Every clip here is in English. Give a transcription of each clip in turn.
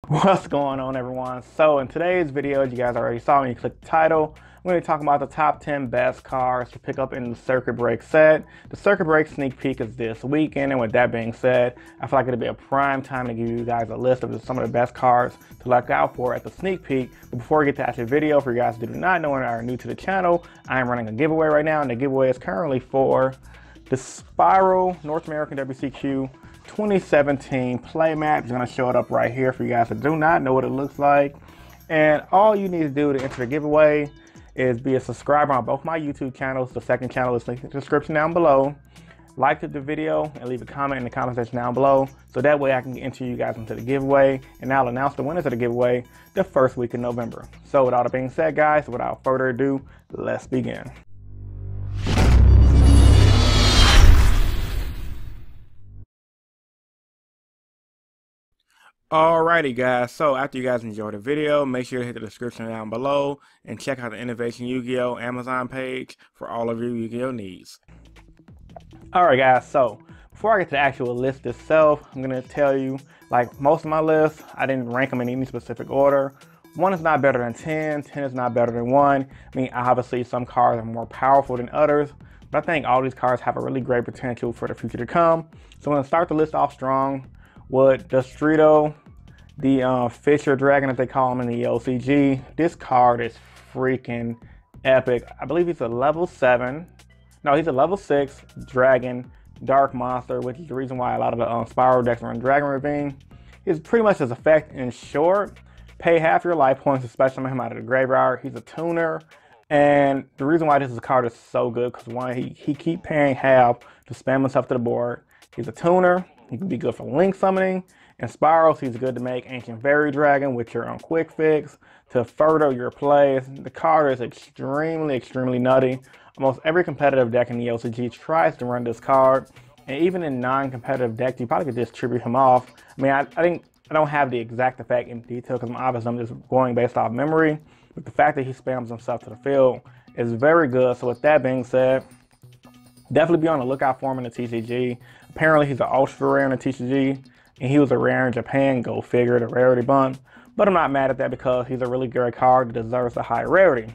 What's going on, everyone? So in today's video, as you guys already saw when you click the title, I'm going to be talking about the top 10 best cars to pick up in the Circuit Break set. The Circuit Break sneak peek is this weekend, and with that being said, I feel like it'll be a prime time to give you guys a list of some of the best cars to look out for at the sneak peek. But before we get to the actual video, for you guys who do not know and are new to the channel, I am running a giveaway right now, and the giveaway is currently for the Spiral North American WCQ 2017 Playmat. Is going to show it up right here for you guys that do not know what it looks like. And all you need to do to enter the giveaway is be a subscriber on both my YouTube channels. The second channel is linked in the description down below. Like the video and leave a comment in the comment section down below, so that way I can enter you guys into the giveaway, and I'll announce the winners of the giveaway the first week in November. So with all that being said, guys, without further ado, let's begin. Alrighty guys, so after you guys enjoyed the video, make sure to hit the description down below and check out the Innovation Yu-Gi-Oh! Amazon page for all of your Yu-Gi-Oh! Needs. Alright guys, so before I get to the actual list itself, I'm going to tell you, like most of my lists, I didn't rank them in any specific order. 1 is not better than 10, 10 is not better than 1. I mean, obviously some cards are more powerful than others, but I think all these cards have a really great potential for the future to come. So I'm going to start the list off strong with the Streeto, the Fisching Dragon, as they call him in the OCG. This card is freaking epic. I believe he's a level 7. No, he's a level 6 Dragon Dark Monster, which is the reason why a lot of the Spiral decks run Dragon Ravine. He's pretty much his effect in short. Pay half your life points to special him out of the graveyard. He's a tuner. And the reason why this card is so good, because one, he keep paying half to spam himself to the board. He's a tuner. He can be good for link summoning. And Spirals, he's good to make Ancient Fairy Dragon with your own quick fix to further your plays. The card is extremely nutty. Almost every competitive deck in the OCG tries to run this card. And even in non-competitive decks, you probably could just tribute him off. I mean, I don't have the exact effect in detail because I'm just going based off memory. But the fact that he spams himself to the field is very good. So with that being said, definitely be on the lookout for him in the TCG. Apparently he's an ultra rare in the TCG, and he was a rare in Japan, go figure, the rarity bump. But I'm not mad at that because he's a really great card that deserves a high rarity.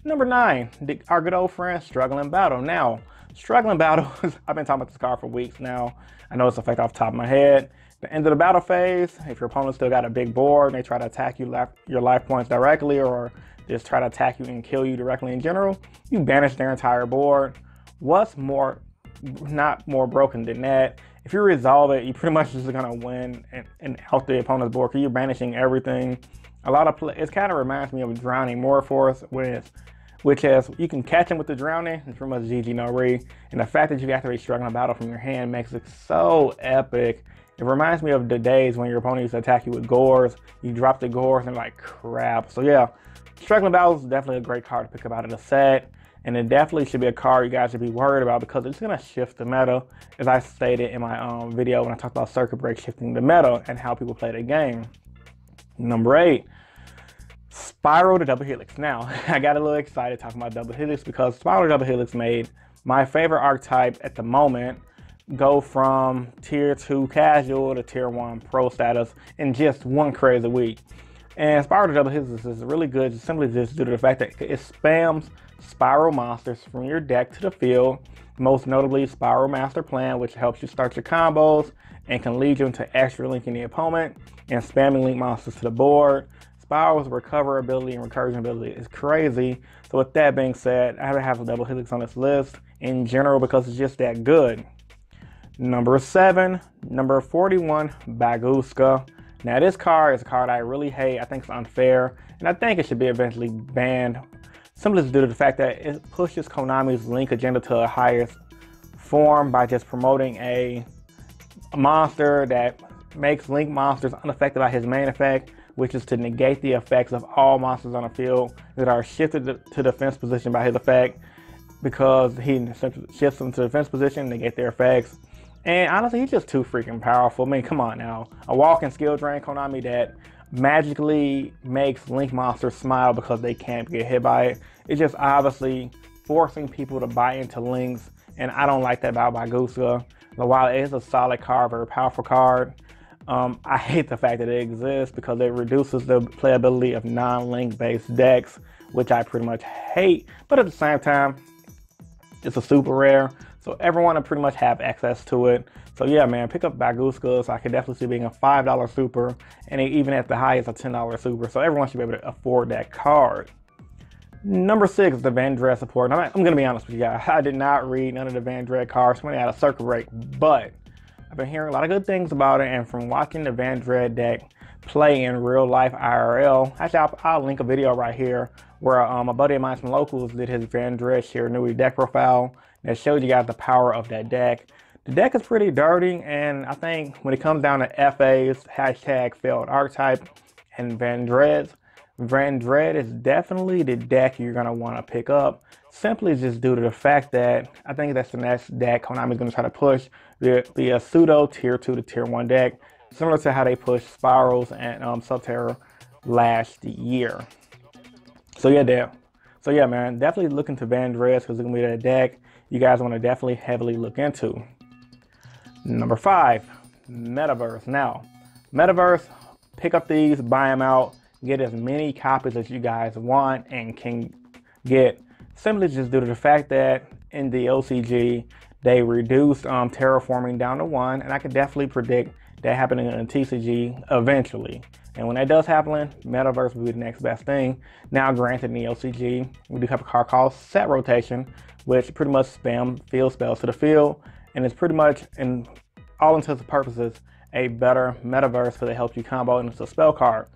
Number 9, our good old friend, Struggling Battle. Now, Struggling Battle, I've been talking about this card for weeks now. I know it's a fact off the top of my head. The end of the battle phase, if your opponent still got a big board and they try to attack you your life points directly, or just try to attack you and kill you directly in general, you banish their entire board. What's not more broken than that? If you resolve it, you pretty much just gonna win and out the opponent's board because you're banishing everything. A lot of it kind of reminds me of Drowning Morphorus, which is you can catch him with the drowning. It's pretty much GG no re, and the fact that you activate Struggling Battle from your hand makes it so epic. It reminds me of the days when your opponent used to attack you with Gores. You drop the Gores and like crap. So yeah, Struggling Battle is definitely a great card to pick up out of the set. And it definitely should be a card you guys should be worried about because it's going to shift the meta, as I stated in my video when I talked about Circuit Break shifting the meta and how people play the game. Number 8, Spiral to Double Helix. Now, I got a little excited talking about Double Helix because Spiral to Double Helix made my favorite archetype at the moment go from tier 2 casual to tier 1 pro status in just one crazy week. And Spiral to Double Helix is really good simply just due to the fact that it spams Spiral monsters from your deck to the field, most notably Spiral Master Plan, which helps you start your combos and can lead you into extra linking the opponent and spamming link monsters to the board. Spiral's recoverability and recursion ability is crazy. So with that being said, I have a Double Helix on this list in general because it's just that good. Number 7, number 41, Bagooska. Now this card is a card I really hate. I think it's unfair, and I think it should be eventually banned. Simply due to the fact that it pushes Konami's Link agenda to the highest form by just promoting a monster that makes Link monsters unaffected by his main effect, which is to negate the effects of all monsters on the field that are shifted to defense position by his effect, because he shifts them to defense position, negate their effects. And honestly, he's just too freaking powerful. I mean, come on now. A walking skill drain Konami that magically makes Link monsters smile because they can't get hit by it. It's just obviously forcing people to buy into Links, and I don't like that about Bagooska. While it is a solid card, very powerful card, I hate the fact that it exists because it reduces the playability of non-link based decks, which I pretty much hate, but at the same time, it's a super rare, so everyone will pretty much have access to it. So yeah, man, pick up Bagooska. So I could definitely see being a $5 super, and even at the highest, a $10 super. So everyone should be able to afford that card. Number 6 is the Vendread support. I'm going to be honest with you guys. I did not read none of the Vendread cards when they had a circle break, but I've been hearing a lot of good things about it, and from watching the Vendread deck play in real life IRL, actually I'll link a video right here where a buddy of mine from locals did his Vendread Share Nui deck profile that showed you guys the power of that deck. The deck is pretty dirty, and I think when it comes down to FAs, hashtag failed archetype, and Vendread is definitely the deck you're going to want to pick up, simply just due to the fact that I think that's the next deck Konami's going to try to push, be a pseudo tier 2 to tier 1 deck, similar to how they pushed Spirals and Subterra last year. So yeah, man, definitely look into Vendread because it's going to be that deck you guys want to definitely heavily look into. Number 5, Metaverse. Now, Metaverse, pick up these, buy them out, get as many copies as you guys want and can get, simply just due to the fact that in the OCG, they reduced terraforming down to 1, and I could definitely predict that happening in TCG eventually. And when that does happen, Metaverse will be the next best thing. Now, granted, in the OCG, we do have a card called Set Rotation, which pretty much spam field spells to the field, and it's pretty much, in all intents and purposes, a better Metaverse because it helps you combo and it's a spell card.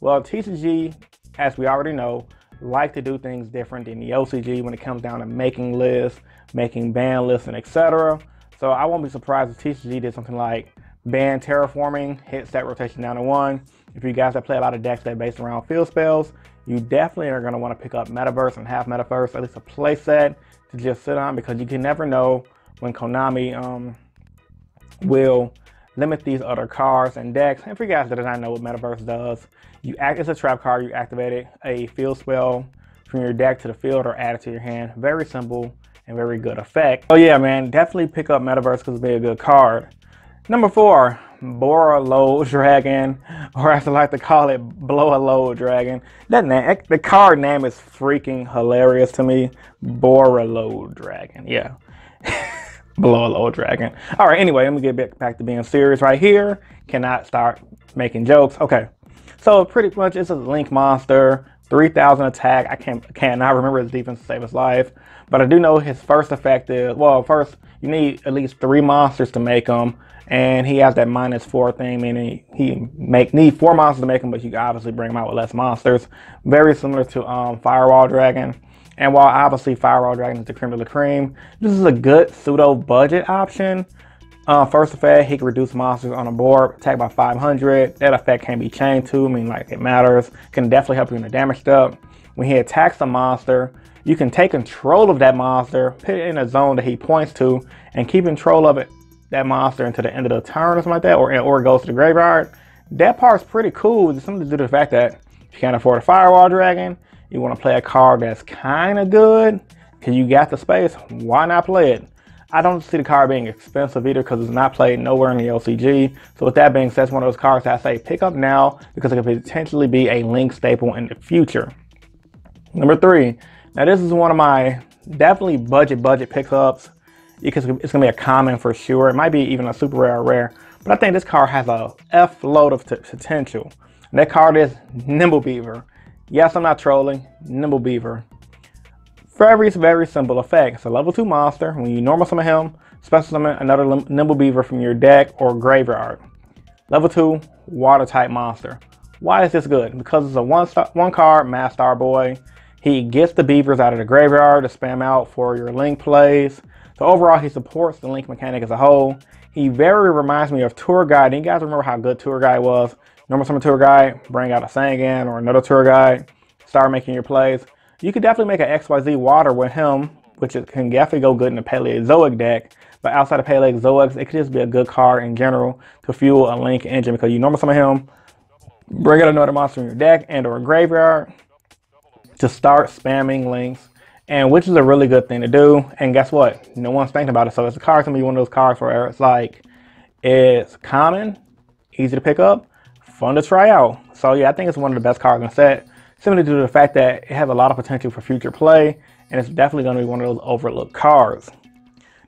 Well, TCG, as we already know, like to do things different than the OCG when it comes down to making lists, making ban lists, and etc. So I won't be surprised if TCG did something like ban terraforming, hit Set Rotation down to 1. If you guys that play a lot of decks that are based around field spells, you definitely are going to want to pick up Metaverse and have Metaverse, at least a play set to just sit on, because you can never know when Konami will limit these other cards and decks. And for you guys that do not know what Metaverse does, it's a trap card. You activate it, a field spell from your deck to the field or add it to your hand. Very simple and very good effect. Oh yeah, man, definitely pick up Metaverse because it'll be a good card. Number 4, Borreload Dragon, or as I like to call it, Blow-a-Load Dragon. That name, the card name is freaking hilarious to me. Borreload Dragon, yeah. Blow-a-Load Dragon. All right, anyway, let me get back to being serious right here. Cannot start making jokes. Okay, so pretty much it's a link monster, 3,000 attack. I cannot remember his defense to save his life, but I do know his first effect is, well, first you need at least 3 monsters to make him, and he has that -4 thing, meaning he need 4 monsters to make him, but you can obviously bring him out with less monsters. Very similar to Firewall Dragon. And while obviously Firewall Dragon is the cream of the cream, this is a good pseudo budget option. First effect, he can reduce monsters on a board, attack by 500. That effect can be chained to, I mean, like, it matters. Can definitely help you in the damage step. When he attacks a monster, you can take control of that monster, put it in a zone that he points to, and keep control of it, that monster, until the end of the turn or something like that, or it goes to the graveyard. That part's pretty cool. It's something to do with the fact that if you can't afford a Firewall Dragon, you want to play a card that's kind of good, because you got the space, why not play it? I don't see the card being expensive either because it's not played nowhere in the OCG. So with that being said, it's one of those cards that I say pick up now because it could potentially be a link staple in the future. Number 3. Now this is one of my definitely budget pickups because it's going to be a common for sure. It might be even a super rare or rare, but I think this card has a F-load of potential. And that card is Nimble Beaver. Yes, I'm not trolling. Nimble Beaver. Very simple effect. It's a level 2 monster. When you normal summon him, special summon another Nimble Beaver from your deck or graveyard. Level 2 water type monster. Why is this good? Because it's a one card Mass Star Boy. He gets the beavers out of the graveyard to spam out for your link plays. So overall, he supports the link mechanic as a whole. He very reminds me of Tour Guide. And you guys remember how good Tour Guide was? Normal summon Tour Guide, bring out a Sangan or another Tour Guide, start making your plays. You could definitely make an XYZ water with him, which can definitely go good in the Paleozoic deck. But outside of Paleozoics, it could just be a good card in general to fuel a link engine because you normal summon him, bring out another monster in your deck and or a graveyard to start spamming links, and which is a really good thing to do. And guess what? No one's thinking about it. So it's a card to be one of those cards where it's like, it's common, easy to pick up, fun to try out. So yeah, I think it's one of the best cards in the set, simply due to the fact that it has a lot of potential for future play, and it's definitely going to be one of those overlooked cards.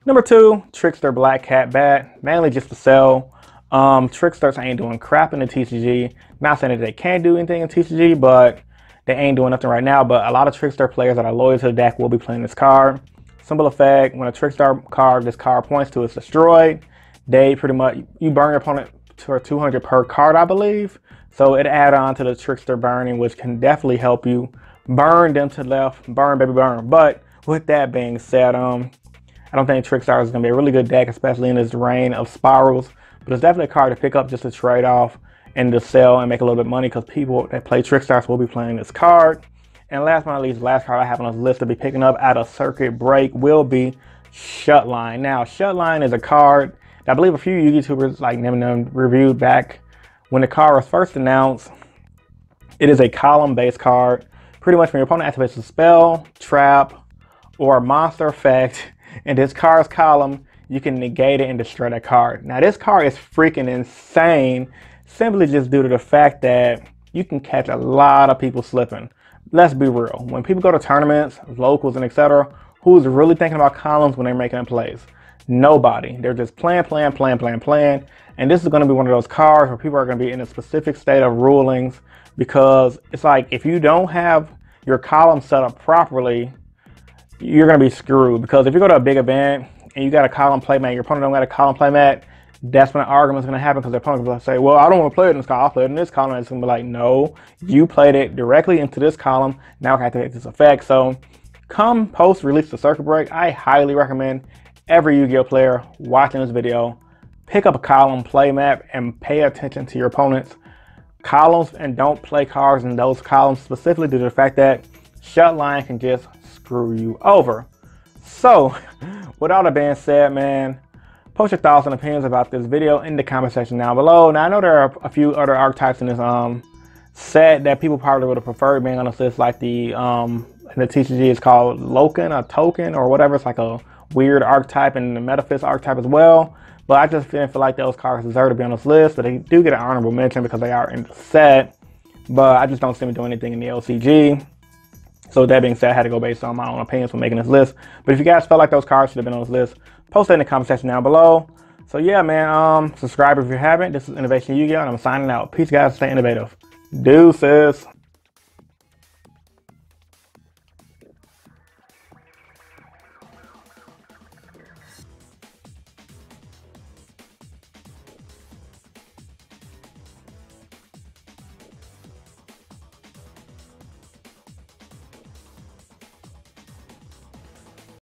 Number 2, Trickstar Black Catbat, mainly just to sell. Trickstars ain't doing crap in the TCG. Not saying that they can't do anything in TCG, but they ain't doing nothing right now. But a lot of Trickstar players that are loyal to the deck will be playing this card. Simple effect, when a Trickstar card this card points to is destroyed, they pretty much, you burn your opponent for 200 per card, I believe. So it adds on to the Trickstar burning, which can definitely help you burn them to the left, burn baby burn. But with that being said, I don't think Trickstar is going to be a really good deck, especially in this reign of spirals. But it's definitely a card to pick up just to trade off and to sell and make a little bit of money, because people that play Trickstars will be playing this card. And last but not least, the last card I have on this list to be picking up at a circuit break will be Shutdown. Now, Shutdown is a card that I believe a few YouTubers like Nimble reviewed back when the card was first announced. It is a column-based card. Pretty much when your opponent activates a spell, trap, or a monster effect in this card's column, you can negate it and destroy that card. Now, this card is freaking insane, simply just due to the fact that you can catch a lot of people slipping. Let's be real. When people go to tournaments, locals, and etc., who's really thinking about columns when they're making plays? Nobody. They're just playing. And this is going to be one of those cards where people are going to be in a specific state of rulings, because it's like if you don't have your column set up properly, you're going to be screwed. Because if you go to a big event and you got a column playmat, your opponent don't got a column playmat, that's when an argument's going to happen, because the opponent will say, well, I don't want to play it in this column, I'll play it in this column. And it's going to be like, no, you played it directly into this column, now I can activate this effect. So come post release the circuit break, I highly recommend every Yu-Gi-Oh player watching this video pick up a column playmat and pay attention to your opponent's columns, and don't play cards in those columns, specifically due to the fact that Shutdown can just screw you over. So with all that being said, man, post your thoughts and opinions about this video in the comment section down below. Now, I know there are a few other archetypes in this set that people probably would have preferred being on this list, like the in the TCG is called Loken, a token or whatever. It's like a weird archetype, and the Metaverse archetype as well. But I just didn't feel like those cards deserve to be on this list, but they do get an honorable mention because they are in the set. But I just don't see me doing anything in the LCG. So with that being said, I had to go based on my own opinions when making this list. But if you guys felt like those cards should have been on this list, post that in the comment section down below. So yeah, man, subscribe if you haven't. This is Innovation Yu-Gi-Oh, and I'm signing out. Peace, guys. Stay innovative. Deuces.